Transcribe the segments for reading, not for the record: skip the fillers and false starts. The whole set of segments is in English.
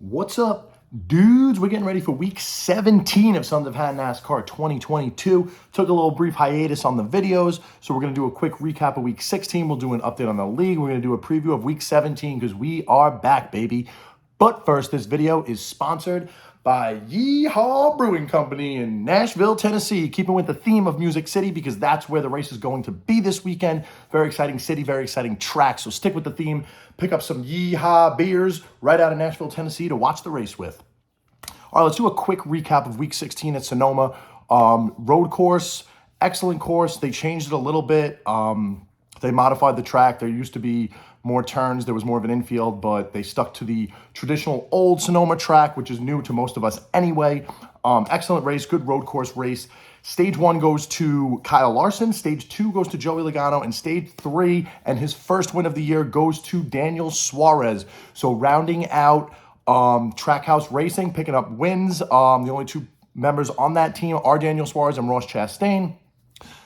What's up, dudes? We're getting ready for week 17 of Sons of Han NASCAR 2022. Took a little brief hiatus on the videos, so we're going to do a quick recap of week 16. We'll do an update on the league. We're going to do a preview of week 17 because we are back, baby. But first, this video is sponsored by Yeehaw Brewing Company in Nashville, Tennessee, keeping with the theme of Music City because that's where the race is going to be this weekend. Very exciting city, very exciting track, so stick with the theme. Pick up some Yeehaw beers right out of Nashville, Tennessee to watch the race with. All right, let's do a quick recap of week 16 at Sonoma. Road course, excellent course. They changed it a little bit. They modified the track. There used to be more turns. There was more of an infield, but they stuck to the traditional old Sonoma track, which is new to most of us anyway. Excellent race, good road course race. Stage 1 goes to Kyle Larson. Stage 2 goes to Joey Logano. And Stage 3, and his first win of the year, goes to Daniel Suarez. So rounding out Trackhouse Racing, picking up wins. The only two members on that team are Daniel Suarez and Ross Chastain.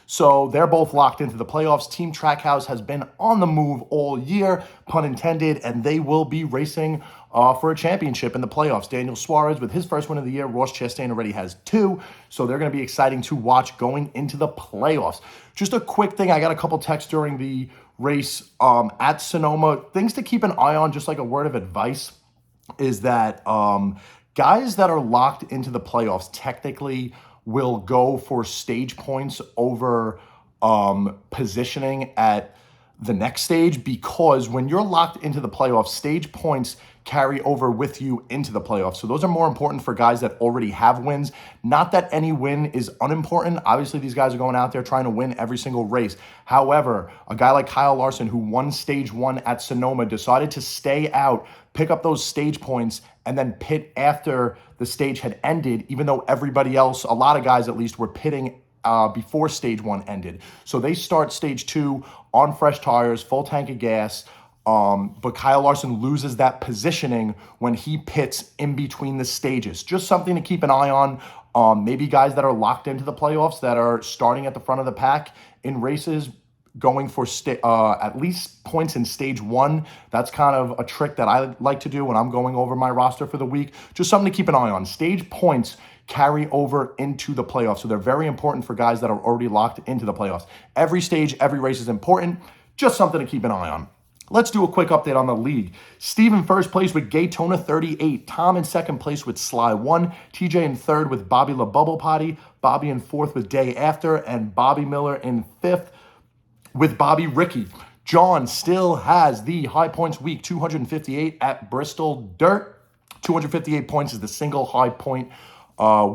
So they're both locked into the playoffs. Team Trackhouse has been on the move all year, pun intended, and they will be racing for a championship in the playoffs. Daniel Suarez with his first win of the year. Ross Chastain already has 2, so they're going to be exciting to watch going into the playoffs. Just a quick thing, I got a couple texts during the race at Sonoma. Things to keep an eye on, just like a word of advice, is that guys that are locked into the playoffs technically will go for stage points over positioning at the next stage, because when you're locked into the playoffs, stage points carry over with you into the playoffs. So those are more important for guys that already have wins. Not that any win is unimportant. Obviously, these guys are going out there trying to win every single race. However, a guy like Kyle Larson, who won stage 1 at Sonoma, decided to stay out, pick up those stage points, and then pit after the stage had ended, even though everybody else, a lot of guys at least, were pitting before stage 1 ended. So they start stage 2 on fresh tires, full tank of gas, but Kyle Larson loses that positioning when he pits in between the stages. Just something to keep an eye on. Maybe guys that are locked into the playoffs that are starting at the front of the pack in races, going for at least points in stage 1. That's kind of a trick that I like to do when I'm going over my roster for the week. Just something to keep an eye on. Stage points carry over into the playoffs, so they're very important for guys that are already locked into the playoffs. Every stage, every race is important. Just something to keep an eye on. Let's do a quick update on the league. Steve in first place with Gaytona 38. Tom in second place with Sly 1. TJ in third with Bobby La Bubble Potty. Bobby in fourth with Day After. And Bobby Miller in fifth with Bobby Ricky. John still has the high points week, 258 at Bristol Dirt. 258 points is the single high point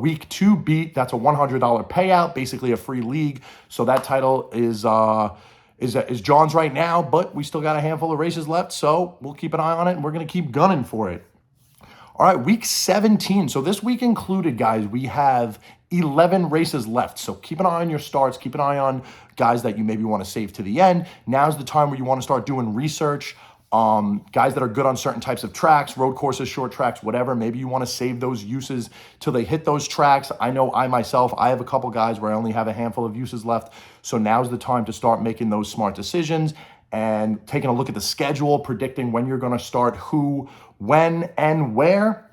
week to beat. That's a $100 payout, basically a free league. So that title is John's right now, but we still got a handful of races left, so we'll keep an eye on it, and we're going to keep gunning for it. All right, week 17. So this week included, guys, we have 11 races left. So keep an eye on your starts. Keep an eye on guys that you maybe want to save to the end. Now's the time where you want to start doing research. Guys that are good on certain types of tracks, road courses, short tracks, whatever. Maybe you want to save those uses till they hit those tracks. I know I have a couple guys where I only have a handful of uses left. So now's the time to start making those smart decisions and taking a look at the schedule, predicting when you're going to start who, when, and where.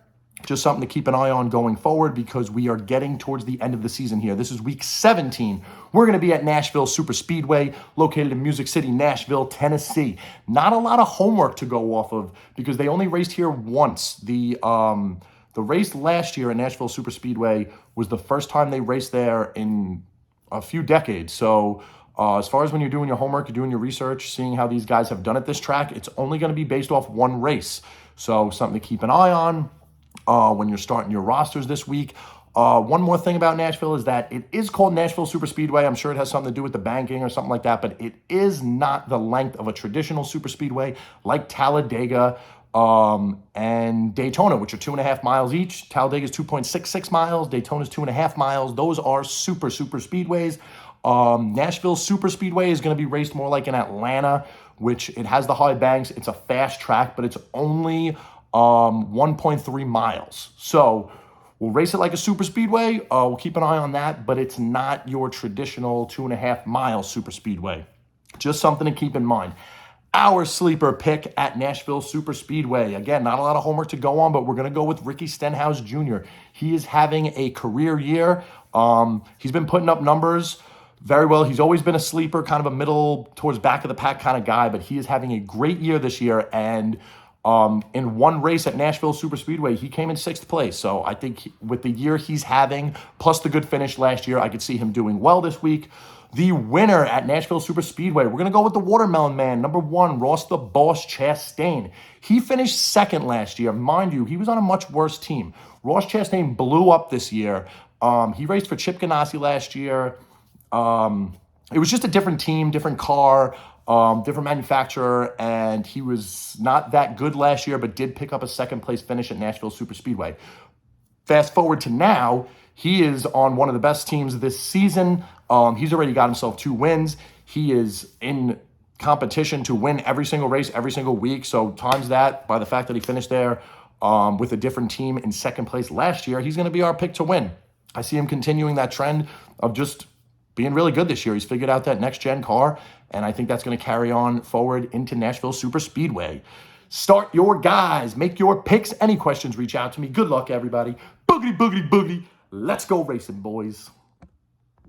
Just something to keep an eye on going forward because we are getting towards the end of the season here. This is week 17. We're going to be at Nashville Super Speedway, located in Music City, Nashville, Tennessee. Not a lot of homework to go off of because they only raced here once. The race last year at Nashville Super Speedway was the first time they raced there in a few decades. So as far as when you're doing your homework, you're doing your research, seeing how these guys have done at this track, it's only going to be based off one race. So something to keep an eye on when you're starting your rosters this week. One more thing about Nashville is that it is called Nashville Super Speedway. I'm sure it has something to do with the banking or something like that, but it is not the length of a traditional super speedway like Talladega and Daytona, which are 2.5 miles each. Talladega is 2.66 miles. Daytona is 2.5 miles. Those are super speedways. Nashville Super Speedway is going to be raced more like in Atlanta, which it has the high banks. It's a fast track, but it's only 1.3 miles. So we'll race it like a super speedway. We'll keep an eye on that, but it's not your traditional 2.5 mile super speedway. Just something to keep in mind. Our sleeper pick at Nashville Super Speedway. Again, not a lot of homework to go on, but we're going to go with Ricky Stenhouse Jr. He is having a career year. He's been putting up numbers very well. He's always been a sleeper, kind of a middle towards back of the pack kind of guy, but he is having a great year this year. And in one race at Nashville Super Speedway, he came in 6th place. So I think with the year he's having, plus the good finish last year, I could see him doing well this week. The winner at Nashville Super Speedway, we're going to go with the Watermelon Man, number 1, Ross the Boss Chastain. He finished 2nd last year. Mind you, he was on a much worse team. Ross Chastain blew up this year. He raced for Chip Ganassi last year. It was just a different team, different car, different manufacturer, and he was not that good last year, but did pick up a 2nd place finish at Nashville Super Speedway. Fast forward to now, he is on one of the best teams this season. He's already got himself 2 wins. He is in competition to win every single race, every single week. So times that by the fact that he finished there with a different team in 2nd place last year, he's going to be our pick to win. I see him continuing that trend of just being really good this year. He's figured out that next-gen car, and I think that's going to carry on forward into Nashville Super Speedway. Start your guys. Make your picks. Any questions, reach out to me. Good luck, everybody. Boogity, boogity, boogity. Let's go racing, boys.